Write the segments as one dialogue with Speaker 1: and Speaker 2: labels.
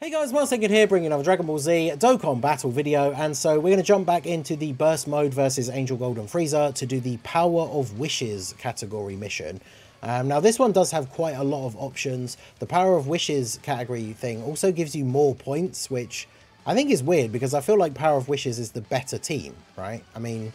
Speaker 1: Hey guys, Marsegan here, bringing another Dragon Ball Z Dokkan battle video, and so we're going to jump back into the Burst Mode versus Angel Gold and Frieza to do the Power of Wishes category mission. Now this one does have quite a lot of options. The Power of Wishes category thing also gives you more points, which I think is weird because I feel like Power of Wishes is the better team, right? I mean,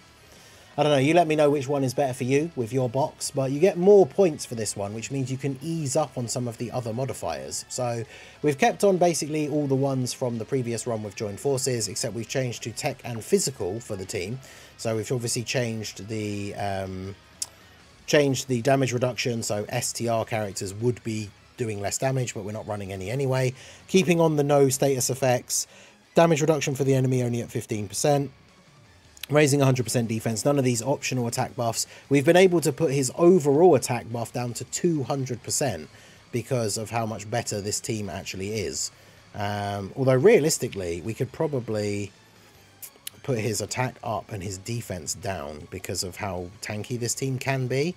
Speaker 1: I don't know, you let me know which one is better for you with your box, but you get more points for this one, which means you can ease up on some of the other modifiers. So we've kept on basically all the ones from the previous run with Joined Forces, except we've changed to Tech and Physical for the team. So we've obviously changed the damage reduction, so STR characters would be doing less damage, but we're not running any anyway. Keeping on the no status effects, damage reduction for the enemy only at 15%. Raising 100% defense, none of these optional attack buffs. We've been able to put his overall attack buff down to 200% because of how much better this team actually is. Although realistically, we could probably put his attack up and his defense down because of how tanky this team can be.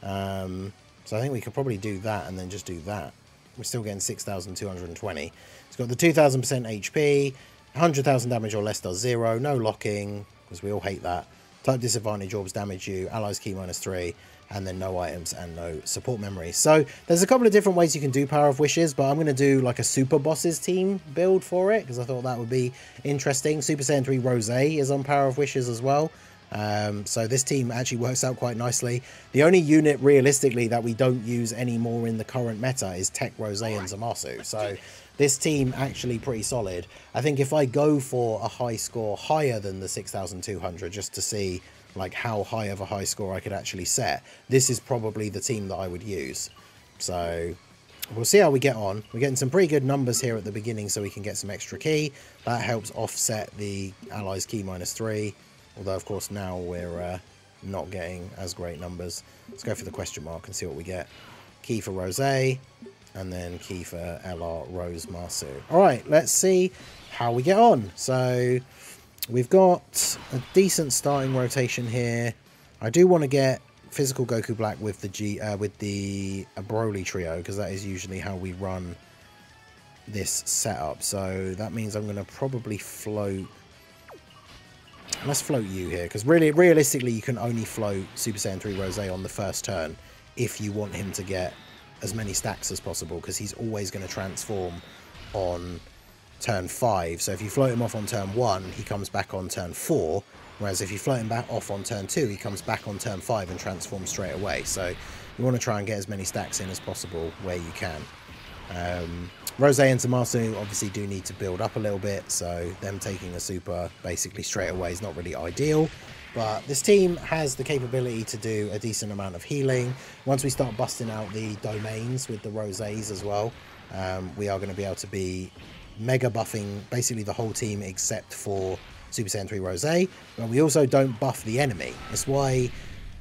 Speaker 1: So I think we could probably do that and then just do that. We're still getting 6,220. It's got the 2,000% HP, 100,000 damage or less does 0, no locking, because we all hate that. Type disadvantage orbs damage you, allies key -3, and then no items and no support memory. So there's a couple of different ways you can do Power of Wishes, but I'm going to do like a Super Bosses team build for it, because I thought that would be interesting. Super Saiyan 3 Rose is on Power of Wishes as well. So this team actually works out quite nicely. The only unit realistically that we don't use anymore in the current meta is Tech Rose and Zamasu. So this team actually pretty solid. I think if I go for a high score higher than the 6,200 just to see like how high of a high score I could actually set, this is probably the team that I would use. So we'll see how we get on. We're getting some pretty good numbers here at the beginning so we can get some extra key. That helps offset the allies key -3. Although, of course, now we're not getting as great numbers. Let's go for the question mark and see what we get. Key for Rose, and then key for LR Rose Masu. Alright, let's see how we get on. So, we've got a decent starting rotation here. I do want to get Physical Goku Black with the Broly trio, because that is usually how we run this setup. So, that means I'm going to probably float... Let's float you here, because really, realistically, you can only float Super Saiyan 3 Rose on the first turn if you want him to get as many stacks as possible, because he's always going to transform on turn 5. So if you float him off on turn 1, he comes back on turn 4, whereas if you float him back off on turn 2, he comes back on turn 5 and transforms straight away. So you want to try and get as many stacks in as possible where you can. Rose and Zamasu obviously do need to build up a little bit, so them taking a super basically straight away is not really ideal. But this team has the capability to do a decent amount of healing. Once we start busting out the domains with the Roses as well, we are going to be able to be mega buffing basically the whole team except for Super Saiyan 3 Rose. But we also don't buff the enemy. It's why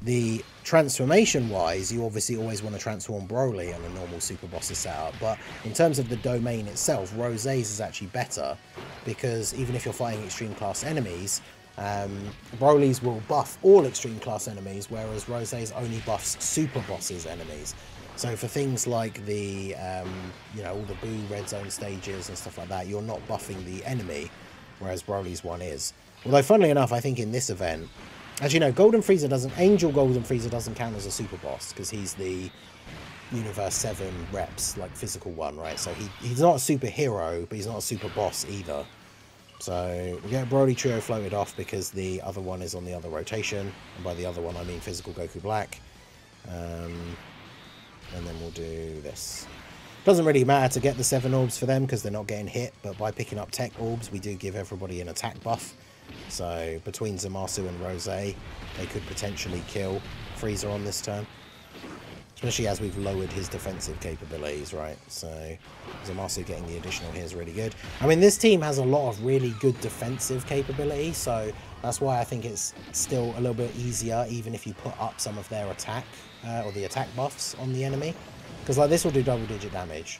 Speaker 1: the transformation-wise, you obviously always want to transform Broly on a normal Super Bosses setup, but in terms of the domain itself, Rose's is actually better, because even if you're fighting extreme class enemies, Broly's will buff all extreme class enemies, whereas Rose's only buffs Super Bosses enemies. So for things like the, you know, all the Boo Red Zone stages and stuff like that, you're not buffing the enemy, whereas Broly's one is. Although, funnily enough, I think in this event, as you know, Golden Frieza doesn't... Angel Golden Frieza doesn't count as a super boss, because he's the Universe 7 reps, like, physical one, right? So he's not a superhero, but he's not a super boss either. So we get Broly Trio floated off because the other one is on the other rotation. And by the other one, I mean Physical Goku Black. And then we'll do this. Doesn't really matter to get the 7 orbs for them, because they're not getting hit. But by picking up Tech orbs, we do give everybody an attack buff. So between Zamasu and Rose, they could potentially kill Frieza on this turn. Especially as we've lowered his defensive capabilities, right? So Zamasu getting the additional here is really good. I mean, this team has a lot of really good defensive capability, so that's why I think it's still a little bit easier, even if you put up some of their attack, or the attack buffs on the enemy. Because like this will do double-digit damage.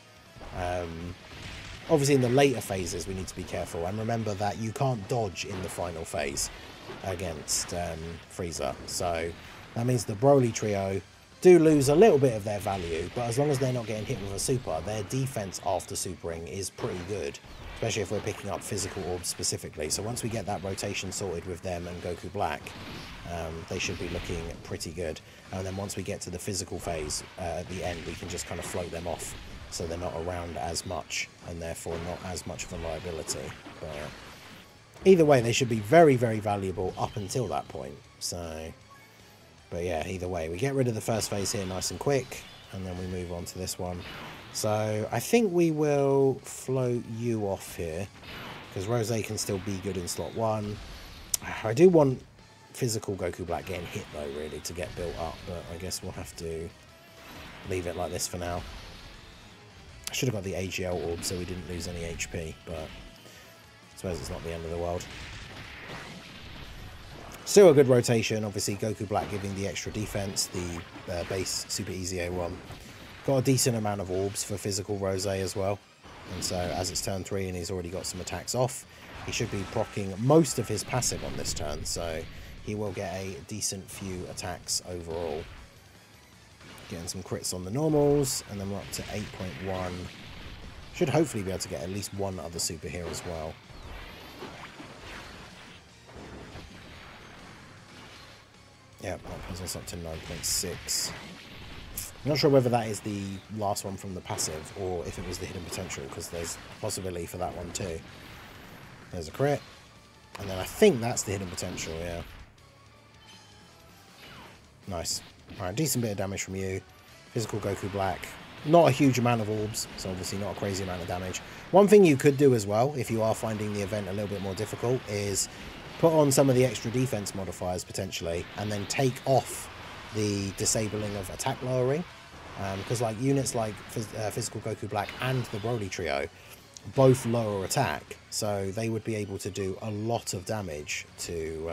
Speaker 1: Obviously, in the later phases, we need to be careful. And remember that you can't dodge in the final phase against Frieza. So that means the Broly trio do lose a little bit of their value, but as long as they're not getting hit with a super, their defense after supering is pretty good, especially if we're picking up physical orbs specifically. So once we get that rotation sorted with them and Goku Black, they should be looking pretty good. And then once we get to the physical phase at the end, we can just kind of float them off so they're not around as much and therefore not as much of a liability. But either way, they should be very, very valuable up until that point. So... but yeah, either way, we get rid of the first phase here nice and quick, and then we move on to this one. So I think we will float you off here, because Rose can still be good in slot 1. I do want physical Goku Black getting hit, though, really, to get built up, but I guess we'll have to leave it like this for now. I should have got the AGL orb so we didn't lose any HP, but I suppose it's not the end of the world. Still a good rotation, obviously Goku Black giving the extra defense, the base Super Easy A1. Got a decent amount of orbs for physical Rose as well. And so as it's turn 3 and he's already got some attacks off, he should be proccing most of his passive on this turn. So he will get a decent few attacks overall. Getting some crits on the normals, and then we're up to 8.1. Should hopefully be able to get at least one other super here as well. Yeah, that puts us up to 9.6. I'm not sure whether that is the last one from the passive or if it was the hidden potential, because there's a possibility for that one too. There's a crit. And then I think that's the hidden potential, yeah. Nice. Alright, decent bit of damage from you. Physical Goku Black. Not a huge amount of orbs, so obviously not a crazy amount of damage. One thing you could do as well, if you are finding the event a little bit more difficult, is put on some of the extra defense modifiers potentially, and then take off the disabling of attack lowering, because like units like physical Goku Black and the Broly trio both lower attack, so they would be able to do a lot of damage to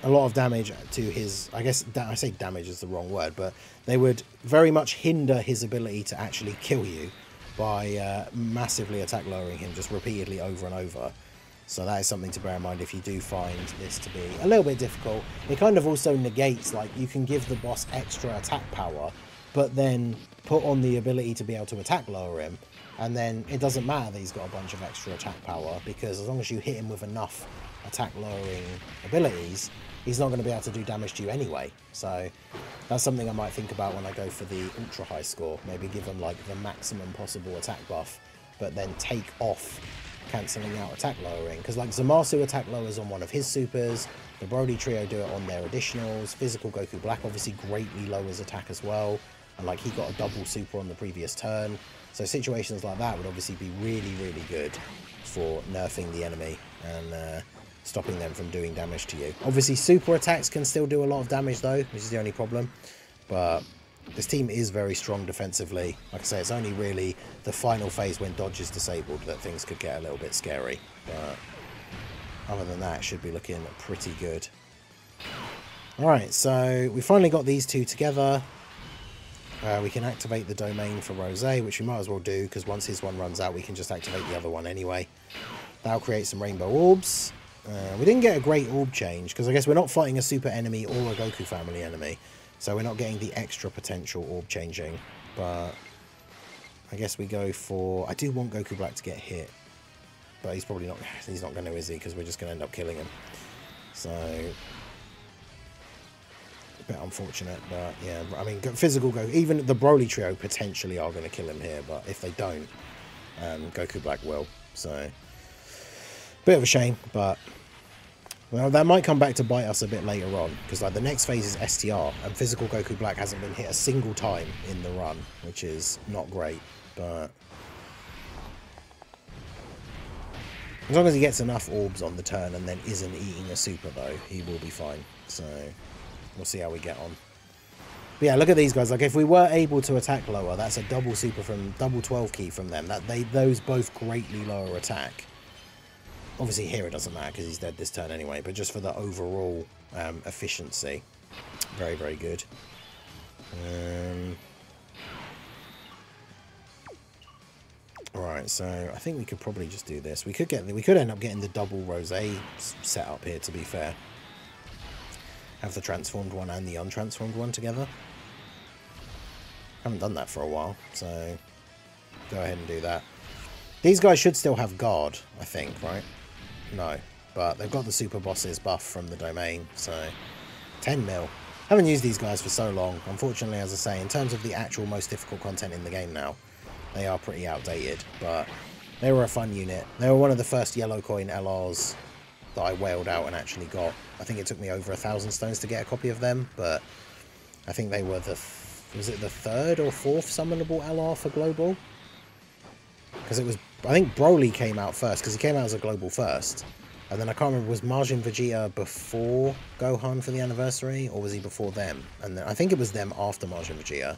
Speaker 1: his, I guess I say damage is the wrong word, but they would very much hinder his ability to actually kill you by massively attack lowering him just repeatedly over and over. So that is something to bear in mind if you do find this to be a little bit difficult. It kind of also negates, like, you can give the boss extra attack power, but then put on the ability to be able to attack lower him, and then it doesn't matter that he's got a bunch of extra attack power, because as long as you hit him with enough attack lowering abilities, he's not going to be able to do damage to you anyway. So that's something I might think about when I go for the ultra high score. Maybe give him like the maximum possible attack buff, but then take off cancelling out attack lowering, because like Zamasu attack lowers on one of his supers, the Broly trio do it on their additionals, physical Goku Black obviously greatly lowers attack as well, and like he got a double super on the previous turn, so situations like that would obviously be really, really good for nerfing the enemy and stopping them from doing damage to you. Obviously super attacks can still do a lot of damage though, which is the only problem, but this team is very strong defensively. Like I say, it's only really the final phase when dodge is disabled that things could get a little bit scary. But other than that, it should be looking pretty good. Alright, so we finally got these two together. We can activate the domain for Rose, which we might as well do, because once his one runs out, we can just activate the other one anyway. That'll create some rainbow orbs. We didn't get a great orb change, because I guess we're not fighting a super enemy or a Goku family enemy. So we're not getting the extra potential orb changing, but I guess we go for... I do want Goku Black to get hit, but he's probably not... He's not going to, is he? Because we're just going to end up killing him. So... a bit unfortunate, but yeah. I mean, physical Goku... Even the Broly trio potentially are going to kill him here, but if they don't, Goku Black will. So... bit of a shame, but... well, that might come back to bite us a bit later on, because like the next phase is STR, and physical Goku Black hasn't been hit a single time in the run, which is not great, but as long as he gets enough orbs on the turn and then isn't eating a super though, he will be fine. So we'll see how we get on. But yeah, look at these guys. Like if we were able to attack lower, that's a double super from double 12 key from them. Those both greatly lower attack. Obviously here it doesn't matter because he's dead this turn anyway, but just for the overall efficiency, very, very good. Right, so I think we could probably just do this. We could end up getting the double Rose set up here, to be fair. Have the transformed one and the untransformed one together. Haven't done that for a while, so go ahead and do that. These guys should still have guard, I think, right? No, but they've got the super bosses buff from the domain, so 10 mil. Haven't used these guys for so long. Unfortunately, as I say, in terms of the actual most difficult content in the game now, they are pretty outdated, but they were a fun unit. They were one of the first yellow coin LRs that I whaled out and actually got. I think it took me over 1,000 stones to get a copy of them, but I think they were the... was it the 3rd or 4th summonable LR for global? Because it was... I think Broly came out first, because he came out as a global first. And then I can't remember, was Majin Vegeta before Gohan for the anniversary, or was he before them? And then I think it was them after Majin Vegeta.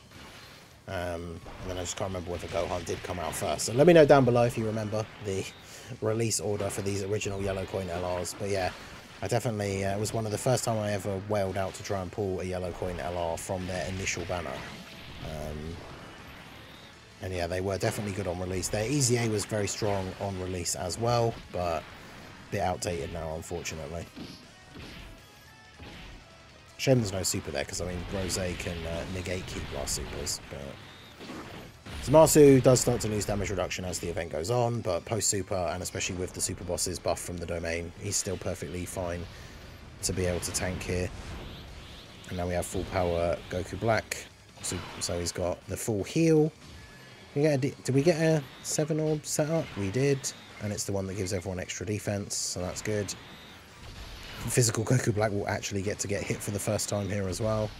Speaker 1: And then I just can't remember whether Gohan did come out first. So let me know down below if you remember the release order for these original yellow coin LRs. But yeah, I definitely, it was one of the first time I ever whaled out to try and pull a yellow coin LR from their initial banner. And yeah, they were definitely good on release. Their EZA was very strong on release as well, but a bit outdated now, unfortunately. Shame there's no super there, because I mean, Rose can negate Key Blast supers, but... Zamasu does start to lose damage reduction as the event goes on, but post-super, and especially with the super bosses buff from the domain, he's still perfectly fine to be able to tank here. And now we have full power Goku Black, so he's got the full heal. Did we get a 7 orb set up? We did, and it's the one that gives everyone extra defense, so that's good. Physical Goku Black will actually get hit for the first time here as well.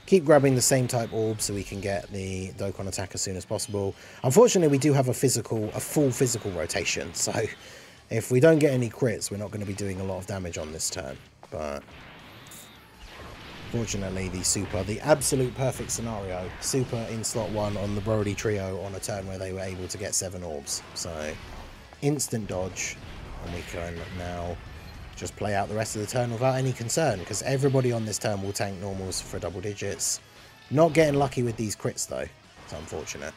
Speaker 1: Keep grabbing the same type orb so we can get the Dokkan attack as soon as possible. Unfortunately, we do have a full physical rotation, so if we don't get any crits, we're not going to be doing a lot of damage on this turn. But fortunately, the absolute perfect scenario, super in slot 1 on the Broly trio on a turn where they were able to get 7 orbs. So instant dodge, and we can now just play out the rest of the turn without any concern, because everybody on this turn will tank normals for double digits. Not getting lucky with these crits though, it's unfortunate.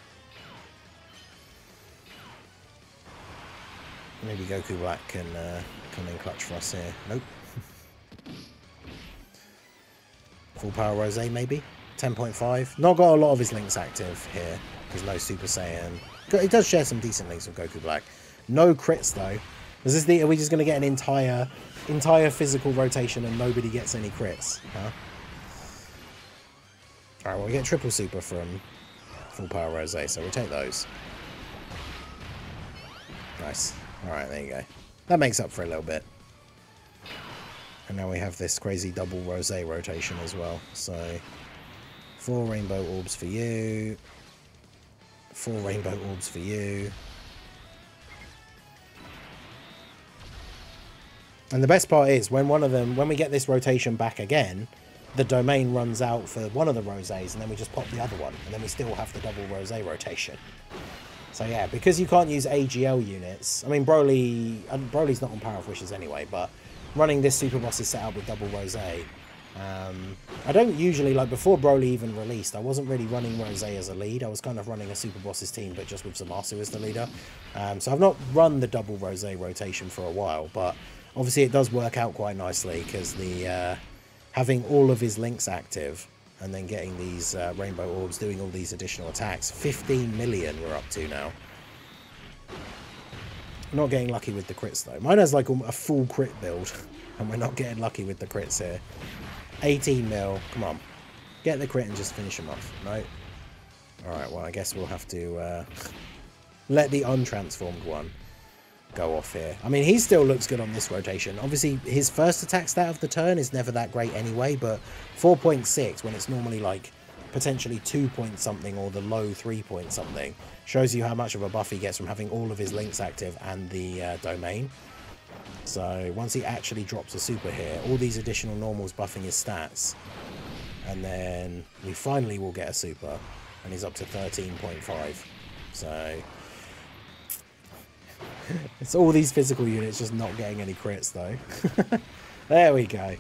Speaker 1: Maybe Goku Black can come in clutch for us here. Nope. Full power Rose maybe? 10.5. Not got a lot of his links active here, because no Super Saiyan. It does share some decent links with Goku Black. No crits though. Are we just going to get an entire physical rotation and nobody gets any crits? Huh? Alright, well, we get triple super from full power Rose, so we'll take those. Nice. Alright, there you go. That makes up for a little bit. And now we have this crazy double Rose rotation as well. So 4 rainbow orbs for you. 4 rainbow orbs for you. And the best part is, when we get this rotation back again, the domain runs out for one of the Rosés, and then we just pop the other one, and then we still have the double Rosé rotation. So yeah, because you can't use AGL units, I mean, Broly's not on Power of Wishes anyway, but running this Super Boss is set up with double Rosé. I don't usually, like before Broly even released, I wasn't really running Rosé as a lead. I was kind of running a Super Bosses team, but just with Zamasu as the leader. So I've not run the double Rosé rotation for a while, but obviously it does work out quite nicely, because the having all of his links active and then getting these rainbow orbs, doing all these additional attacks. 15 million we're up to now. Not getting lucky with the crits though. Mine has like a full crit build, and we're not getting lucky with the crits here. 18 mil, come on. Get the crit and just finish him off. No. Alright, well I guess we'll have to let the untransformed one go off here. I mean, he still looks good on this rotation. Obviously, his first attack stat of the turn is never that great anyway, but 4.6 when it's normally like potentially 2 point something or the low 3 point something shows you how much of a buff he gets from having all of his links active and the domain. So once he actually drops a super here, all these additional normals buffing his stats, and then we finally will get a super, and he's up to 13.5. So it's all these physical units just not getting any crits though. There we go.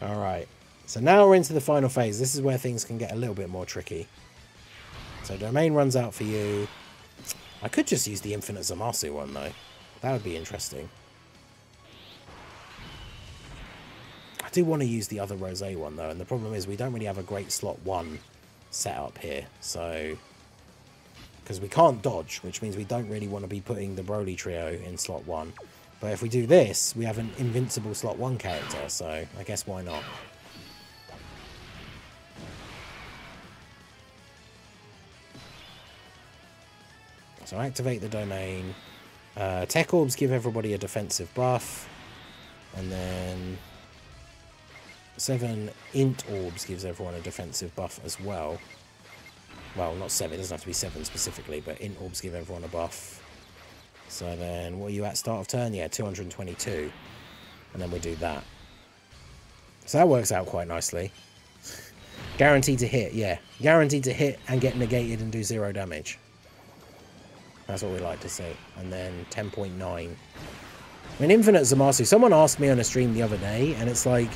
Speaker 1: Alright. So now we're into the final phase. This is where things can get a little bit more tricky. So domain runs out for you. I could just use the infinite Zamasu one though. That would be interesting. I do want to use the other Rosé one, though, and the problem is we don't really have a great slot 1 set up here, so... Because we can't dodge, which means we don't really want to be putting the Broly trio in slot 1. But if we do this, we have an invincible slot 1 character, so I guess why not? So activate the domain. Tech Orbs give everybody a defensive buff. And then 7 Int Orbs gives everyone a defensive buff as well. Well, not 7, it doesn't have to be 7 specifically, but Int Orbs give everyone a buff. So then, what are you at start of turn? Yeah, 222. And then we do that. So that works out quite nicely. Guaranteed to hit, yeah. Guaranteed to hit and get negated and do 0 damage. That's what we like to see. And then 10.9. I mean, Infinite Zamasu. Someone asked me on a stream the other day, and it's like,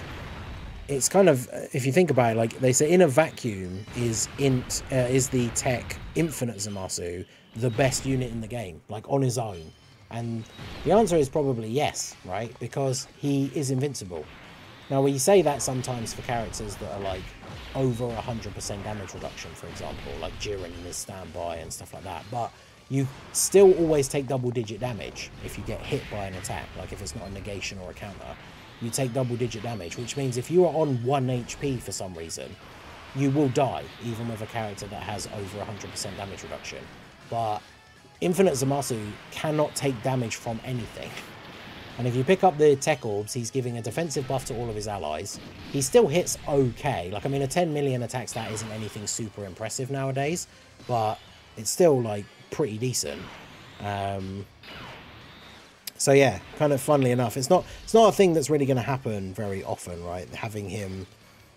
Speaker 1: it's kind of, if you think about it, like they say, in a vacuum, is the tech Infinite Zamasu the best unit in the game, like on his own? And the answer is probably yes, right? Because he is invincible. Now, we say that sometimes for characters that are like over 100% damage reduction, for example, like Jiren in his standby and stuff like that. But you still always take double-digit damage if you get hit by an attack, like if it's not a negation or a counter. You take double-digit damage, which means if you are on 1 HP for some reason, you will die, even with a character that has over 100% damage reduction. But Infinite Zamasu cannot take damage from anything. And if you pick up the Tech Orbs, he's giving a defensive buff to all of his allies. He still hits okay. Like, I mean, a 10 million attack stat isn't anything super impressive nowadays, but it's still, like, pretty decent. So yeah, kind of funnily enough, it's not a thing that's really going to happen very often, right? Having him,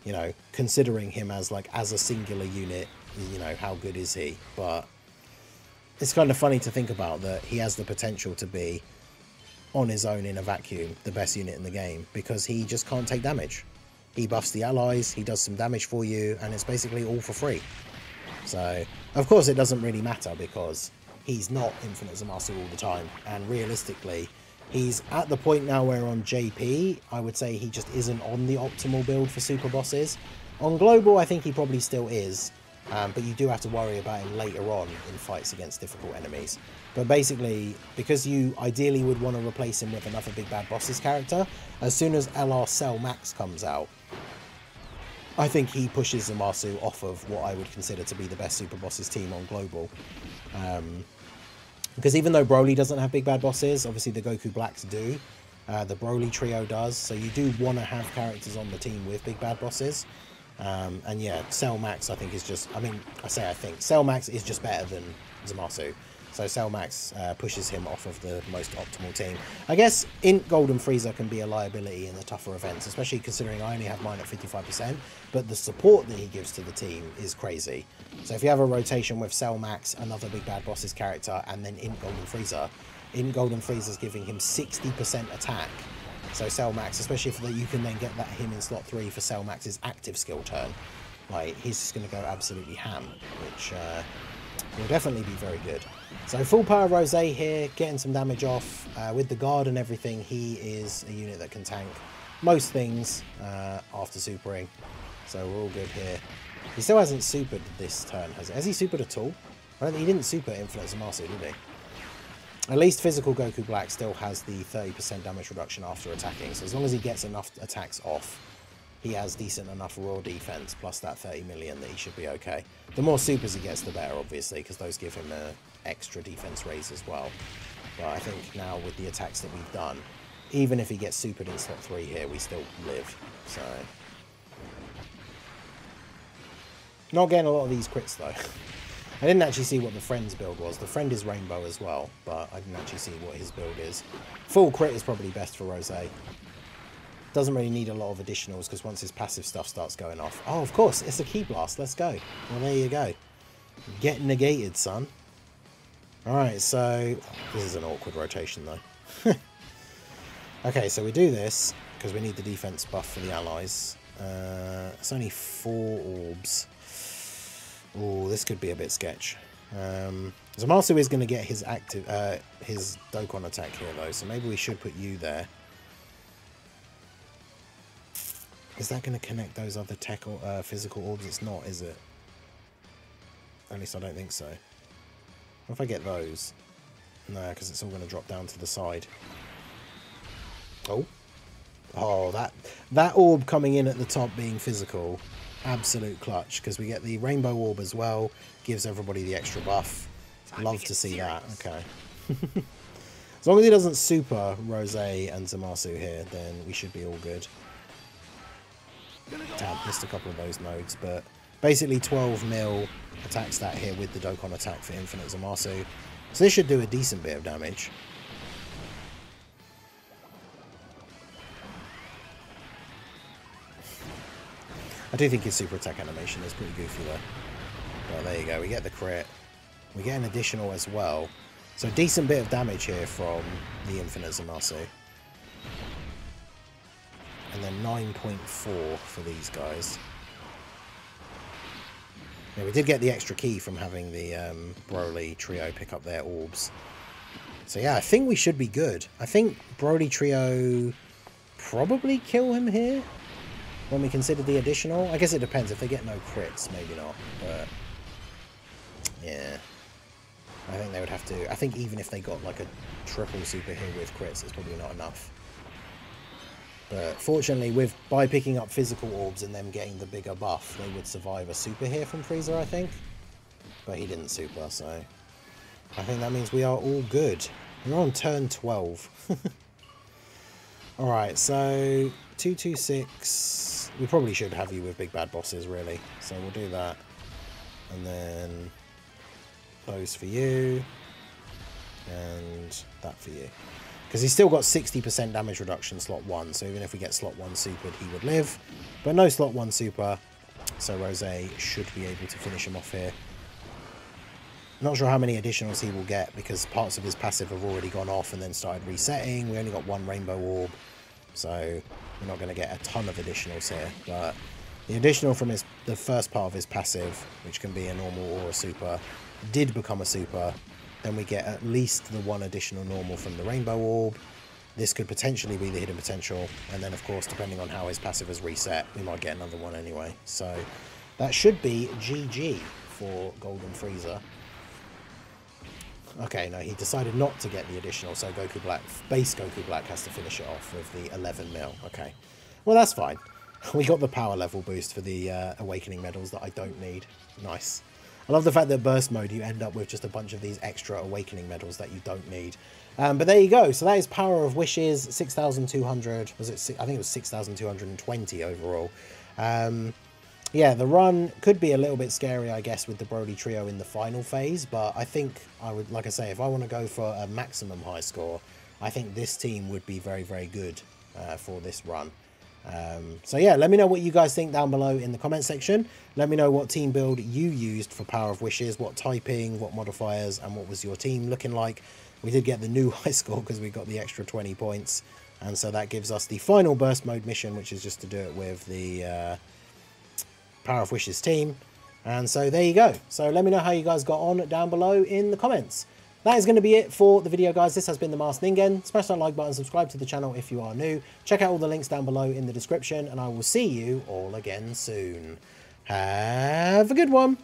Speaker 1: you know, considering him as like as a singular unit, you know, how good is he? But it's kind of funny to think about that he has the potential to be on his own in a vacuum the best unit in the game, because he just can't take damage. He buffs the allies, he does some damage for you, and it's basically all for free. So of course it doesn't really matter because he's not Infinite Zamasu all the time, and realistically, he's at the point now where on JP, I would say he just isn't on the optimal build for super bosses. On Global, I think he probably still is, but you do have to worry about him later on in fights against difficult enemies. But basically, because you ideally would want to replace him with another Big Bad Bosses character, as soon as LR Cell Max comes out, I think he pushes Zamasu off of what I would consider to be the best super bosses team on Global. Because even though Broly doesn't have Big Bad Bosses, obviously the Goku Blacks do. The Broly trio does, so you do want to have characters on the team with Big Bad Bosses. And yeah, Cell Max I think is just, I mean, I think Cell Max is just better than Zamasu. So Cell Max pushes him off of the most optimal team. I guess Int Gold and Frieza can be a liability in the tougher events, especially considering I only have mine at 55%, but the support that he gives to the team is crazy. So if you have a rotation with Cell Max, another Big Bad Bosses character, and then Int Gold and Frieza is giving him 60% attack. So Cell Max, especially if you can then get him in slot 3 for Cell Max's active skill turn, like he's just going to go absolutely ham, which will definitely be very good. So full power Rosé here, getting some damage off. With the guard and everything, he is a unit that can tank most things after supering. So we're all good here. He still hasn't supered this turn, has he? Has he supered at all? I don't think he didn't super Infinite Zamasu, did he? At least Physical Goku Black still has the 30% damage reduction after attacking. So as long as he gets enough attacks off, he has decent enough raw defense plus that 30 million that he should be okay. The more supers he gets, the better, obviously, because those give him an extra defense raise as well. But I think now with the attacks that we've done, even if he gets supered in slot 3 here, we still live. So not getting a lot of these crits though. I didn't actually see what the Friend's build was. The Friend is Rainbow as well, but I didn't actually see what his build is. Full crit is probably best for Rosé. Doesn't really need a lot of additionals because once his passive stuff starts going off. Oh, of course, it's a Ki Blast. Let's go. Well, there you go. Get negated, son. Alright, so this is an awkward rotation though. Okay, so we do this because we need the defense buff for the allies. It's only 4 orbs. Oh, this could be a bit sketch. Zamasu is going to get his his Dokkan attack here though, so maybe we should put you there. Is that going to connect those other tech or physical orbs? It's not, is it? At least I don't think so. What if I get those? No, because it's all going to drop down to the side. Oh. Oh, that orb coming in at the top being physical. Absolute clutch, because we get the rainbow orb as well. Gives everybody the extra buff. Love to see that. Okay. As long as he doesn't super Rose and Zamasu here, then we should be all good. Damn, missed a couple of those nodes, but basically 12 mil attack stat here with the Dokkan attack for Infinite Zamasu. So this should do a decent bit of damage. I do think his super attack animation is pretty goofy though. Well, there you go, we get the crit. We get an additional as well. So decent bit of damage here from the Infinite Zamasu. And then 9.4 for these guys. Yeah, we did get the extra key from having the Broly trio pick up their orbs. So yeah, I think we should be good. I think Broly trio probably kill him here when we consider the additional. I guess it depends. If they get no crits, maybe not. But yeah, I think they would have to. I think even if they got like a triple super here with crits, it's probably not enough. But fortunately, by picking up physical orbs and them getting the bigger buff, they would survive a super here from FRIEZA, I think. But he didn't super, so I think that means we are all good. We're on turn 12. Alright, so 226. We probably should have you with big bad bosses, really. So we'll do that. And then those for you. And that for you. Because he's still got 60% damage reduction slot 1, so even if we get slot 1 supered, he would live. But no slot 1 super, so Rose should be able to finish him off here. Not sure how many additionals he will get, because parts of his passive have already gone off and then started resetting. We only got 1 rainbow orb, so we're not going to get a ton of additionals here. But the additional from the first part of his passive, which can be a normal or a super, did become a super. Then we get at least the 1 additional normal from the rainbow orb. This could potentially be the hidden potential, and then of course, depending on how his passive is reset, we might get another one anyway. So that should be GG for Golden FRIEZA. Okay, no, he decided not to get the additional, so Goku Black, base Goku Black has to finish it off with the 11 mil. Okay, well that's fine. We got the power level boost for the awakening medals that I don't need. Nice. I love the fact that burst mode, you end up with just a bunch of these extra awakening medals that you don't need. But there you go. So that is Power of Wishes, 6,200. Was it? I think it was 6,220 overall. Yeah, the run could be a little bit scary, I guess, with the Broly trio in the final phase. But I think I would, like I say, if I want to go for a maximum high score, I think this team would be very, very good for this run. So yeah, let me know what you guys think down below in the comment section. Let me know what team build you used for Power of Wishes, what typing, what modifiers, and what was your team looking like. We did get the new high score because we got the extra 20 points, and so that gives us the final burst mode mission, which is just to do it with the Power of Wishes team. And so there you go. So let me know how you guys got on down below in the comments. That is going to be it for the video, guys. This has been the Masked Ningen. Smash that like button, subscribe to the channel if you are new. Check out all the links down below in the description, and I will see you all again soon. Have a good one.